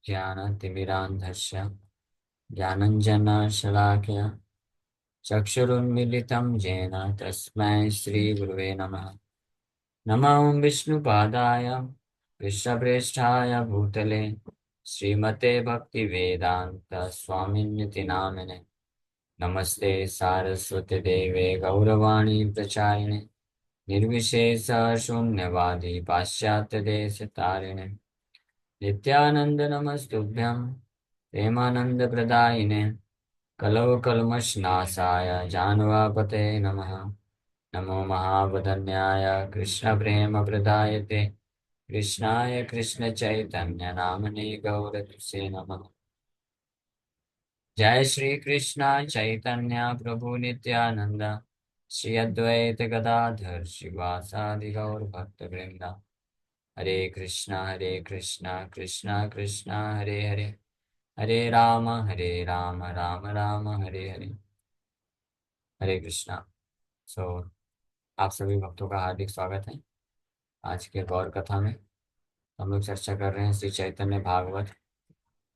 ज्ञानतिमिरान्धस्य ज्ञानञ्जनशलाकया चक्षुरुन्मीलितं येन तस्मै श्रीगुरुवे नमः। नमो विष्णुपादाय कृष्णप्रेष्ठाय भूतले श्रीमते भक्तिवेदान्त स्वामिन्यति नामिने। नमस्ते सारस्वती देवे गौरवाणी प्रचारिणे निर्विशेष शून्यवादी पाश्चात्य देश तारिणे। नित्यानंद नमस्तुभ्यं प्रेमानंद प्रदायिने कलौ कल्मषनाशाय जानवापते नमः। नमो महावदन्याय कृष्ण प्रेम प्रदायते कृष्णाय कृष्ण चैतन्य नामने गौरतुसे नमः। जय श्री कृष्ण चैतन्य प्रभु नित्यानंद श्री अद्वैत गदाधर शिवासादि गौर भक्त वृंदा। हरे कृष्णा कृष्णा कृष्णा हरे हरे हरे राम राम राम हरे हरे। हरे कृष्णा। सो आप सभी भक्तों का हार्दिक स्वागत है। आज के गौर कथा में हम लोग चर्चा कर रहे हैं श्री चैतन्य भागवत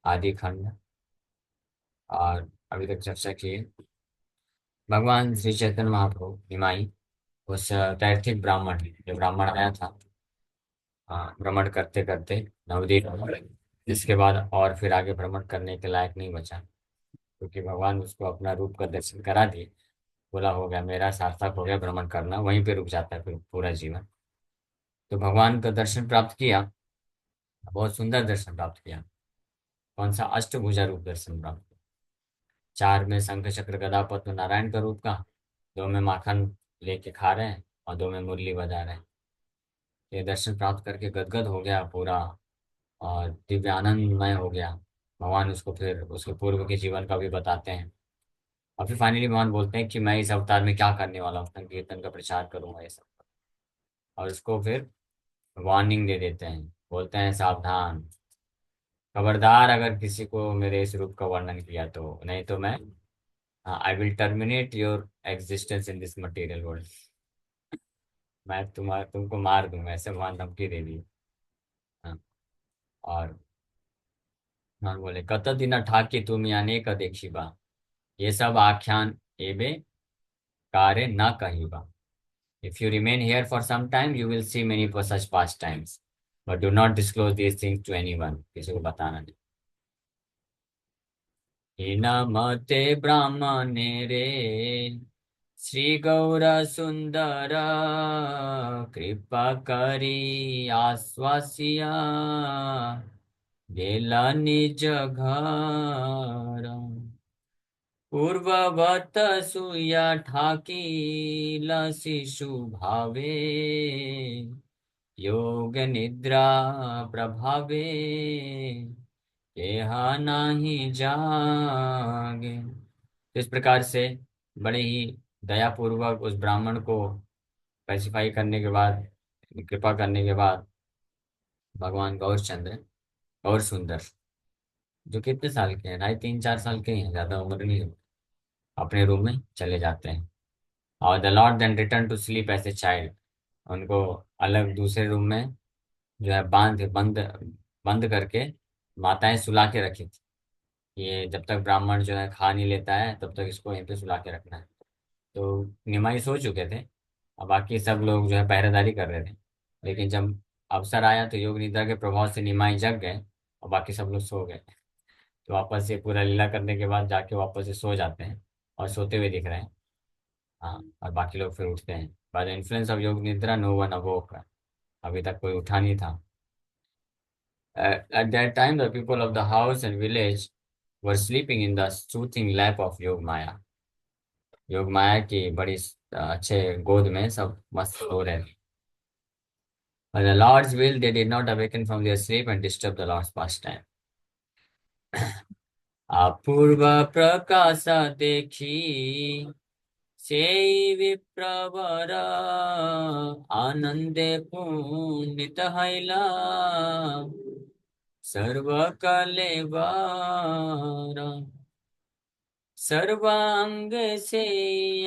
आदि खंड। और अभी तक चर्चा की है भगवान श्री चैतन्य महाप्रभु निमाई उस तैर्थिक ब्राह्मण जो ब्राह्मण आया था भ्रमण करते करते नवदीप, जिसके बाद और फिर आगे भ्रमण करने के लायक नहीं बचा, क्योंकि भगवान उसको अपना रूप का दर्शन करा दिए। बोला हो गया, मेरा सार्थक हो गया भ्रमण करना, वहीं पे रुक जाता है फिर पूरा जीवन। तो भगवान का दर्शन प्राप्त किया, बहुत सुंदर दर्शन प्राप्त किया। कौन सा? अष्टभुजा रूप दर्शन प्राप्त किया। चार में शंख चक्र गदा पद्म नारायण का रूप का, दो में माखन लेके खा रहे हैं और दो में मुरली बजा रहे हैं। ये दर्शन प्राप्त करके गदगद हो गया पूरा और दिव्य आनंदमय हो गया। भगवान उसको फिर उसके पूर्व के जीवन का भी बताते हैं और फिर फाइनली भगवान बोलते हैं कि मैं इस अवतार में क्या करने वाला हूँ, संकीर्तन का प्रचार करूंगा ये सब। और उसको फिर वार्निंग दे देते हैं, बोलते हैं सावधान, खबरदार अगर किसी को मेरे इस रूप का वर्णन किया तो नहीं तो मैं I will terminate your existence in this material world. मैं तुमको मार दूंगा, ऐसे भगवान धमकी दे दी। हाँ। और भगवान बोले कत दिन ठाके तुम अनेक देखी बा, ये सब आख्यान एबे कार्य न कहिबा। If you remain here for some time, you will see many such pastimes, but do not disclose these things to anyone. किसी को बताना नहीं। हीनमते ब्राह्मणे रे श्री गौर सुंदर कृपा करी आश्वासिया गेला निज घर। पूर्ववत सुया ठाकील शिशु भावे योग निद्रा प्रभावे यह नहीं जागे। तो इस प्रकार से बड़े ही दयापूर्वक उस ब्राह्मण को पैसिफाई करने के बाद, कृपा करने के बाद, भगवान गौरचंद्र, गौर सुंदर, जो कितने साल के हैं, ढाई 3-4 साल के हैं, ज्यादा उम्र नहीं है, अपने रूम में चले जाते हैं। और the lord then return to sleep as a child. उनको अलग दूसरे रूम में जो है बंद बंद करके माताएं सुला के रखी थी। ये जब तक ब्राह्मण जो है खा नहीं लेता है तब तक इसको यहीं पे सुला के रखना है। तो निमाई सो चुके थे, और बाकी सब लोग जो है पहरेदारी कर रहे थे। लेकिन जब अवसर आया तो योग निद्रा के प्रभाव से निमाई जग गए और बाकी सब लोग सो गए। तो वापस से पूरा लीला करने के बाद जाके वापस से सो जाते हैं और सोते हुए दिख रहे हैं। हाँ, और बाकी लोग फिर उठते हैं। बाय द इन्फ्लुएंस ऑफ योग निद्रा नो वन अवोक। अभी तक कोई उठा नहीं था। At that time, the people of the house and village were sleeping in the soothing lap of Yog Maya. योग माया की बड़ी अच्छे गोद में सब मस्त सो रहे थे। By the Lord's will, they did not awaken from their sleep and disturb the Lord's pastime. अपूर्व प्रकाश देखी सेई विप्रवर आनंदे पुनित हैला सर्व कलेवर सर्वांग से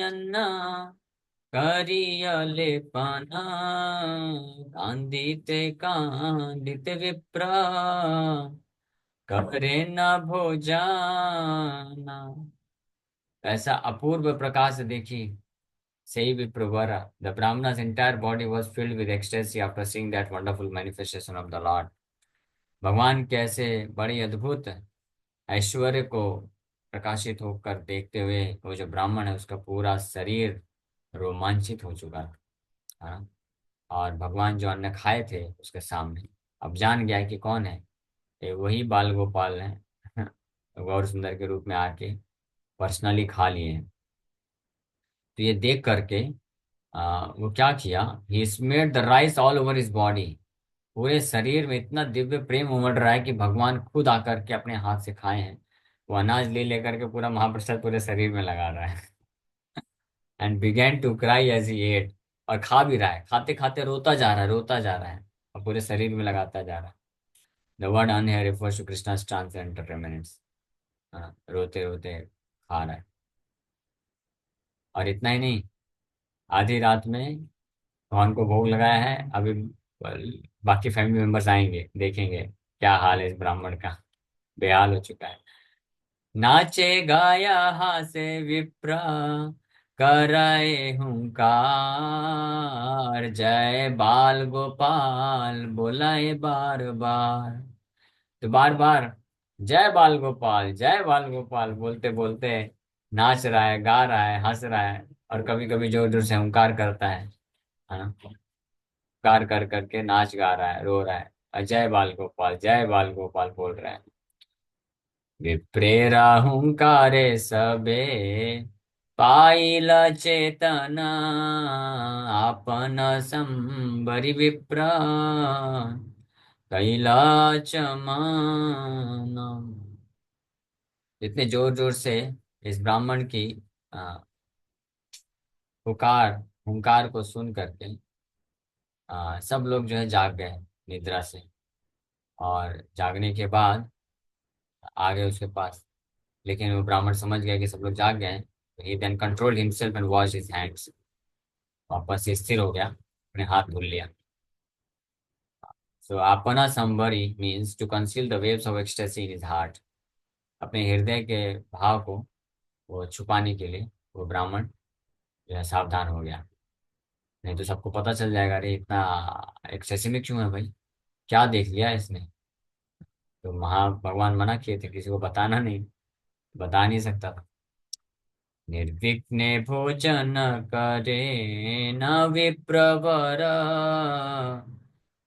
अन्ना करियले पाना कांदिते कांदित विप्र करे न भोजाना। ऐसा अपूर्व प्रकाश देखी सही विप्रवर। The Brahmana's entire body was filled with ecstasy after seeing that wonderful manifestation of the Lord. भगवान कैसे बड़ी अद्भुत ऐश्वर्य को प्रकाशित होकर देखते हुए वो जो ब्राह्मण है उसका पूरा शरीर रोमांचित हो चुका था। हाँ। और भगवान जो अन्न खाए थे उसके सामने अब जान गया कि कौन है। ये वही बाल गोपाल है। गौर सुंदर के रूप में आके पर्सनली खा लिए हैं। तो ये देख करके वो क्या किया, he smeared the rice all over his body. पूरे शरीर में इतना दिव्य प्रेम उमड़ रहा है कि भगवान खुद आकर के अपने हाथ से खाए हैं। वो अनाज ले लेकर के पूरा महाप्रसाद पूरे शरीर में लगा रहा है। And begin to cry as he ate. और खा भी रहा है, खाते खाते रोता जा रहा है, रोता जा रहा है और पूरे शरीर में लगाता जा रहा है। द वर्ड अन here refers to Krishna's transcendental remembrance. रोते रोते खा रहा है। और इतना ही नहीं, आधी रात में भगवान को भोग लगाया है। अभी बाकी फैमिली मेंबर्स आएंगे, देखेंगे क्या हाल है इस ब्राह्मण का। बेहाल हो चुका है। नाचे गाया हासे विप्र, कराए हुंकार, जय बाल गोपाल बोलाए बार बार। तो बार बार जय बाल गोपाल बोलते बोलते नाच रहा है, गा रहा है, हंस रहा है। और कभी कभी जोर जोर से हुंकार करता है ना। हुंकार कर करके नाच गा रहा है, रो रहा है, जय बाल गोपाल बोल रहा है। विप्रेरा हुंकारे सबे, पाइल चेतन आपन संबरि विप्र, कैलाच मान। इतने जोर जोर से इस ब्राह्मण की आ, पुकार हुंकार को सुन करके सब लोग जो है जाग गए निद्रा से। और जागने के बाद आ गए उसके पास। लेकिन वो ब्राह्मण समझ गया कि सब लोग जाग गए हैं। He then controlled himself and wash his hands. वापस से स्थिर हो गया, अपने हाथ धुल लिया। सो आपना संबरी means to conceal the waves of ecstasy in his heart. अपने हृदय के भाव को वो छुपाने के लिए वो ब्राह्मण जो है सावधान हो गया। नहीं तो सबको पता चल जाएगा, अरे इतना एक्सेसिव में क्यों है भाई, क्या देख लिया इसने। तो भगवान मना किए थे किसी को बताना नहीं, बता नहीं सकता था। निर्विघ्ने भोजन करे न विप्रवर,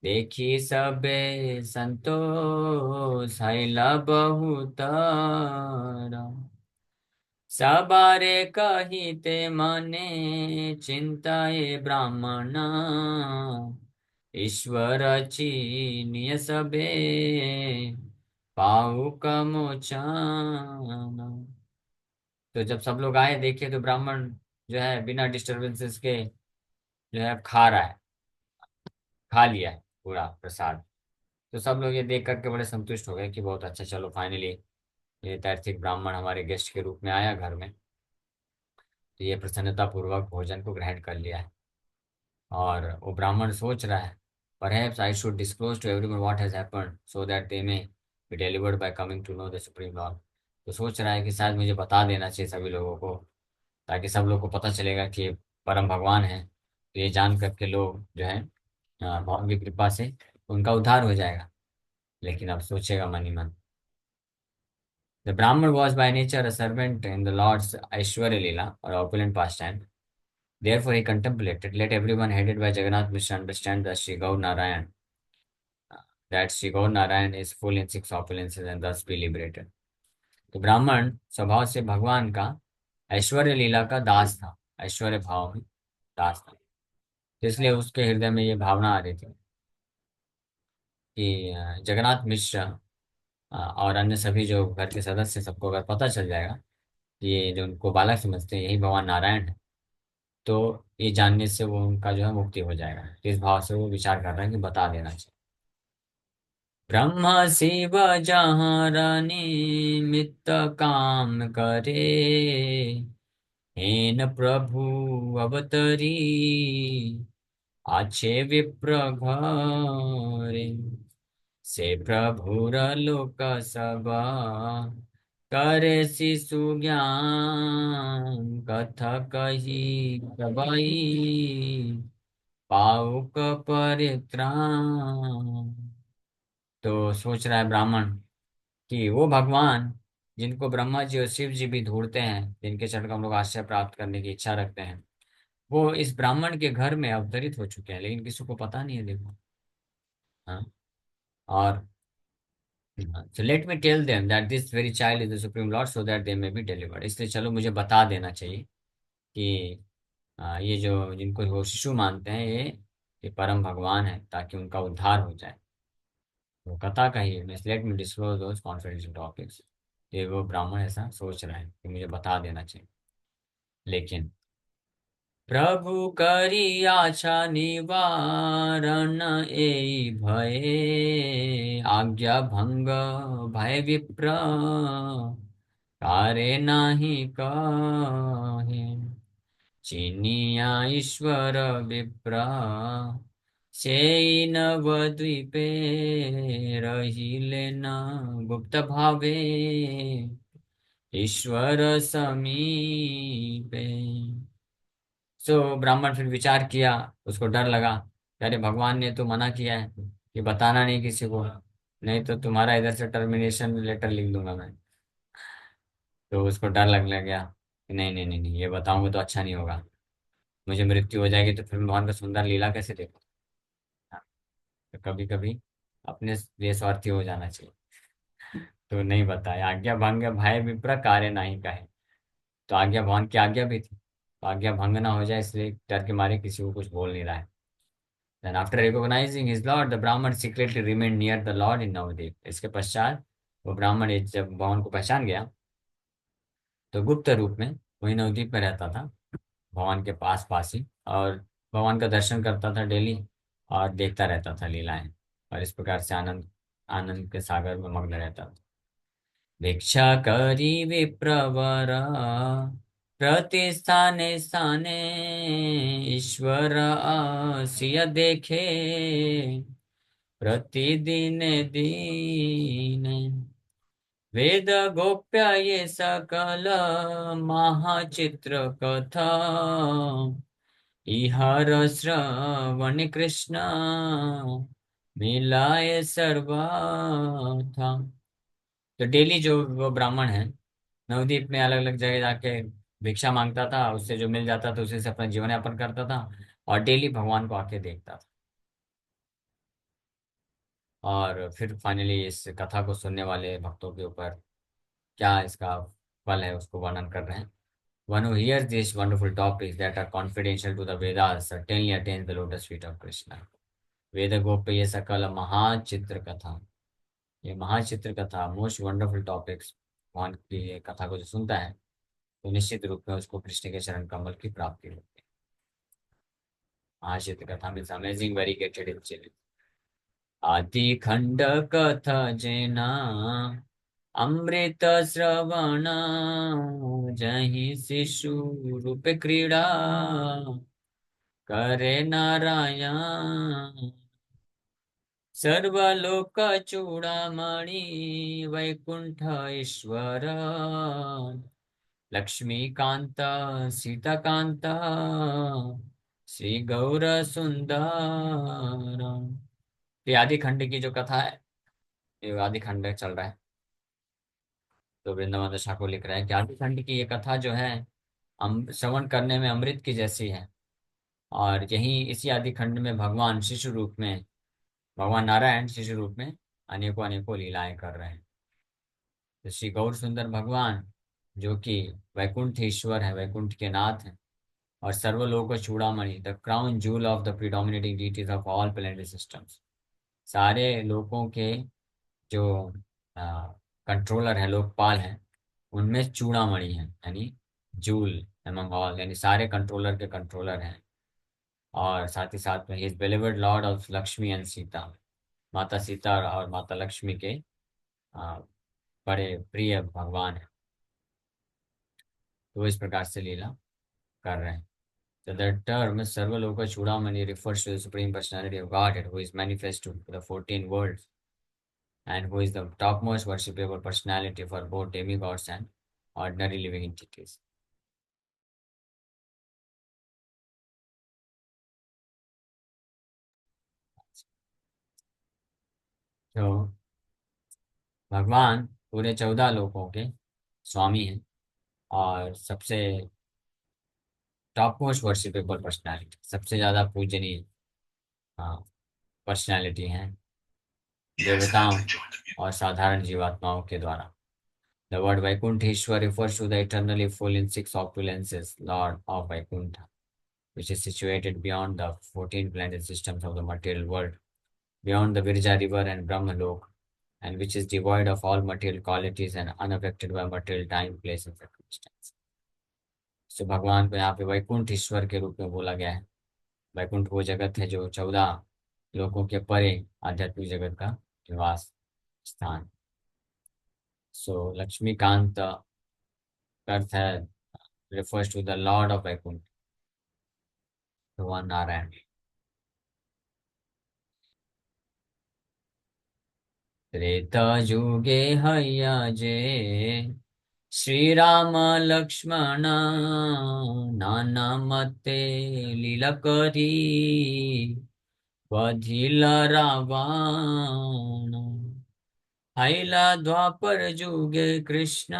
देखी सबे संतोष हैला बहुत। सबारे कहिते मने चिंताए ब्राह्मण, ईश्वर चीनिय सबे पाउक मोचन। तो जब सब लोग आए देखे तो ब्राह्मण जो है बिना डिस्टरबेंसेस के जो है खा रहा है, खा लिया है पूरा प्रसाद। तो सब लोग ये देख करके बड़े संतुष्ट हो गए कि बहुत अच्छा, चलो फाइनली ये तैर्थिक ब्राह्मण हमारे गेस्ट के रूप में आया घर में। तो ये प्रसन्नता पूर्वक भोजन को ग्रहण कर लिया है। और वो ब्राह्मण सोच रहा है, perhaps I should disclose to everyone what has happened so that they may be delivered by coming to know the supreme lord. तो सोच रहा है कि शायद मुझे बता देना चाहिए सभी लोगों को, ताकि सब लोग को पता चलेगा कि ये परम भगवान है। तो ये जान करके लोग जो है भगवान की कृपा से उनका उद्धार हो जाएगा। लेकिन अब सोचेगा मन ही मन। The Brahmana was by nature a servant in the lord's aishvarya lila और opulent pastime. Therefore, he contemplated, let everyone headed by Jagannath Mishra understand that Sri Gaur Narayan, is full in six opulences and thus be liberated. तो ब्राह्मण स्वभाव से भगवान का ऐश्वर्य लीला का दास था, ऐश्वर्य भाव में दास था। तो इसलिए उसके हृदय में ये भावना आ रही थी कि जगन्नाथ मिश्र और अन्य सभी जो घर के सदस्य सबको अगर पता चल जाएगा कि ये जो उनको बालक समझते हैं यही भगवान नारायण है, तो ये जानने से वो उनका जो है मुक्ति हो जाएगा। तो इस भाव से वो विचार कर रहे हैं कि बता देना चाहिए। ब्रह्मा शिव जहाँ निमित्त काम करे, हेन प्रभु अवतरी आछे विप्र घरे। से प्रभुर लोक सब करे शिशु ज्ञान कथा कही कबई पाउक परित्राण। तो सोच रहा है ब्राह्मण कि वो भगवान जिनको ब्रह्मा जी और शिव जी भी ढूंढते हैं, जिनके चरण कमलों का आश्रय प्राप्त करने की इच्छा रखते हैं, वो इस ब्राह्मण के घर में अवतरित हो चुके हैं, लेकिन किसी को पता नहीं है, देखो। हाँ। और so let me tell them that this very child is the supreme lord so that they may be delivered। इसलिए चलो मुझे बता देना चाहिए कि ये जो जिनको वो शिशु मानते हैं, ये परम भगवान है, ताकि उनका उद्धार हो जाए। वो कथा का ही लेट मी डिस्क्लोज दोस कॉन्फिडेंशियल टॉपिक्स। ये वो ब्राह्मण ऐसा सोच रहा है कि मुझे बता देना चाहिए, लेकिन प्रभु करी आशा निवारण ए भये आज्ञा भंग भय विप्र कारे नाही कहे चिनिया ईश्वर विप्र से नवद्वीपे रहिले न गुप्त भावे ईश्वर समीपे। सो ब्राह्मण फिर विचार किया, उसको डर लगा कि अरे भगवान ने तो मना किया है कि बताना नहीं किसी को, नहीं तो तुम्हारा इधर से टर्मिनेशन लेटर लिख दूंगा मैं। तो उसको डर लगने गया कि नहीं नहीं नहीं नहीं, ये बताऊंगा तो अच्छा नहीं होगा, मुझे मृत्यु हो जाएगी तो फिर भगवान का सुंदर लीला कैसे देखो। हाँ, तो कभी कभी अपने लिए स्वार्थी हो जाना चाहिए। तो नहीं बताया, आज्ञा भंग भय विप्र कार्य नहीं का है। तो आज्ञा भगवान की आज्ञा भी थी, तो आज्ञा भंग ना हो जाए इसलिए डर के मारे किसी को कुछ बोल नहीं रहा है। Then after recognizing his lord, the Brahman secretly remained near the Lord in Navadvip। इसके पश्चात वो ब्राह्मण जब भगवान को पहचान गया, तो गुप्त रूप में वही नवद्वीप में रहता था, भगवान के पास पास ही, और भगवान का दर्शन करता था डेली, और देखता रहता था लीलाएं, और इस प्रकार से आनंद आनंद के सागर में मग्न रहता था। भिक्षा करी विप्रवर प्रतिस्थाने स्थाने ईश्वर आसिया देखे प्रतिदिन दीन वेद गोप्य ये सकल महाचित्र कथा इहर श्रवण कृष्ण मिलाए सर्वथा। तो डेली जो वो ब्राह्मण है नवद्वीप में अलग अलग जगह जाके भिक्षा मांगता था, उससे जो मिल जाता था उसी से अपना जीवन यापन करता था, और डेली भगवान को आके देखता था। और फिर फाइनली इस कथा को सुनने वाले भक्तों के ऊपर क्या इसका फल है उसको वर्णन कर रहे हैं। One who hears these wonderful topics that are confidential to the Vedas certainly attains the lotus feet of Krishna। वेद गोप्य ये सकल महाचित्र कथा, ये महाचित्र कथा मोस्ट वंडरफुल टॉपिक्स, भगवान की ये कथा को जो सुनता है तो निश्चित रूप में उसको कृष्ण के चरण कमल की प्राप्ति होती है। महाचित्र कथा मीन्स अमेजिंग वेरीगेटेड इन चिलित आदि खंड कथा जेना अमृत श्रवण जहि शिशु रूप क्रीड़ा करे नारायण सर्वलोक चूड़ामणि वैकुंठ ईश्वर लक्ष्मीकांत सीताकांत श्री गौर सुंदर। ये आदि खंड की जो कथा है, ये आदि खंड चल रहा है, तो वृंदावन दशा को लिख रहा है कि आदि खंड की ये कथा जो है श्रवण करने में अमृत की जैसी है। और यही इसी आदि खंड में भगवान शिशु रूप में, भगवान नारायण शिशु रूप में अनेकों अनेकों लीलाएं कर रहे हैं। तो श्री गौर सुंदर भगवान जो कि वैकुंठ ईश्वर है, वैकुंठ के नाथ हैं, और सर्वलोक चूड़ामणि the crown jewel of the predominating deities of all planetary systems. सारे लोकों के जो कंट्रोलर है, लोकपाल हैं, उनमें चूड़ामणि है, यानी जूल एमंग ऑल, यानी सारे कंट्रोलर के कंट्रोलर हैं। और साथ ही साथ में he is beloved lord of Lakshmi and Sita, माता सीता और माता लक्ष्मी के आ, बड़े प्रिय भगवान है। तो इस प्रकार से लीला कर रहे हैं। So the term Sarvaloka Chudamani refers to the Supreme Personality of Godhead who is manifest to the 14 worlds and who is the topmost worshipable personality for both demigods and ordinary living entities. तो भगवान पूरे 14 लोकों के स्वामी हैं और सबसे top most worshipable personality, सबसे ज्यादा पूजनीय पर्सनालिटी हैं देवताओं और साधारण जीवात्माओं के द्वारा। The word Vaikunteshwar refers to the eternally full in six opulences, Lord of Vaikuntha, which is situated beyond the 14 planet systems of the material world, beyond the Virja river and Brahmalok, and which is devoid of all material qualities and unaffected by material time, place, and circumstance. So भगवान को यहाँ पे वैकुंठ ईश्वर के रूप में बोला गया है। वैकुंठ वो जगत है जो 14 लोकों के परे आध्यात्मिक जगत का निवास स्थान। सो लक्ष्मीकांत का अर्थ है refers to the Lord of Vaikuntha, भगवान नारायण। त्रेता युगे हया जे श्री राम लक्ष्मण नाना मते लीला करी बधिला रावण। आइला द्वापर जुगे कृष्ण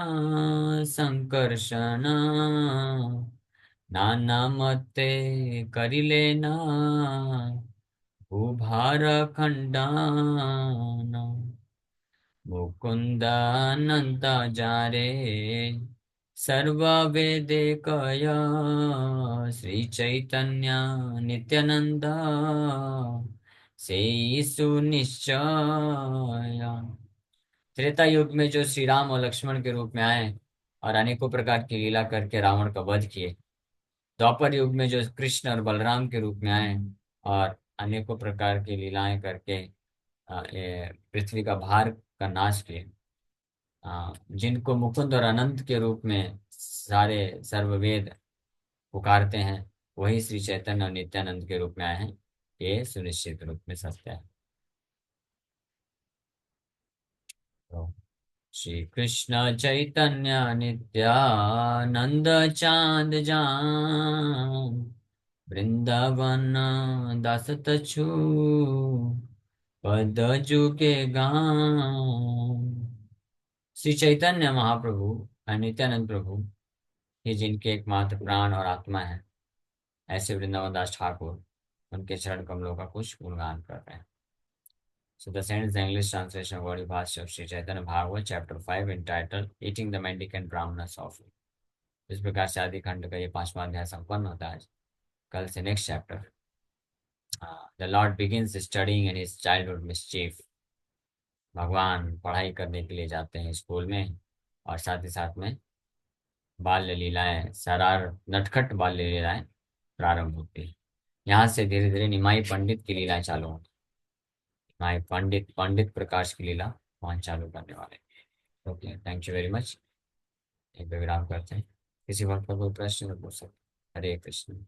संकर्षण नाना मते करिले ना उभार खंडान। मुकुंद अनंत जारे सर्व वेदे कया श्री चैतन्य नित्यानंद से सुनिश्चय। त्रेता युग में जो श्री राम और लक्ष्मण के रूप में आए और अनेकों प्रकार की लीला करके रावण का वध किए, द्वापर युग में जो कृष्ण और बलराम के रूप में आए और अनेकों प्रकार की लीलाएं करके ये पृथ्वी का भार का नाश किए, जिनको मुकुंद और अनंत के रूप में सारे सर्ववेद पुकारते हैं, वही श्री चैतन्य और नित्यानंद के रूप में आए हैं, ये सुनिश्चित रूप में सत्य है। तो श्री कृष्ण चैतन्य नित्यानंद चांद जान वृंदावन दास तछु पद जुगे गान। श्री चैतन्य महाप्रभु और नित्यानंद प्रभु, ये जिनके एकमात्र प्राण और आत्मा है, ऐसे वृंदावन दास ठाकुर उनके चरण कमलों का कुछ गुणगान कर रहे हैं। So the same is the English translation of Gaudi Bhashya of Sri Chaitanya Bhagavad chapter 5 entitled Eating the Mendicant Brahmana's Offering। इस प्रकार से आदि खंड का ये 5वां अध्याय संपन्न होता है। कल से next chapter. The Lord begins studying in his childhood mischief। भगवान पढ़ाई करने के लिए जाते हैं स्कूल में और साथ ही साथ में बाल्य लीलाएं, सरार नटखट बाल्य लीलाएं प्रारंभ होती है। यहाँ से धीरे धीरे निमाई पंडित की लीलाएं चालू होती है। निमाई पंडित पंडित प्रकाश की लीला वहाँ चालू करने वाले। Okay, thank you very much. एक विराम करते हैं। किसी वक्त पर कोई प्रश्न पूछ सकते। हरे कृष्ण।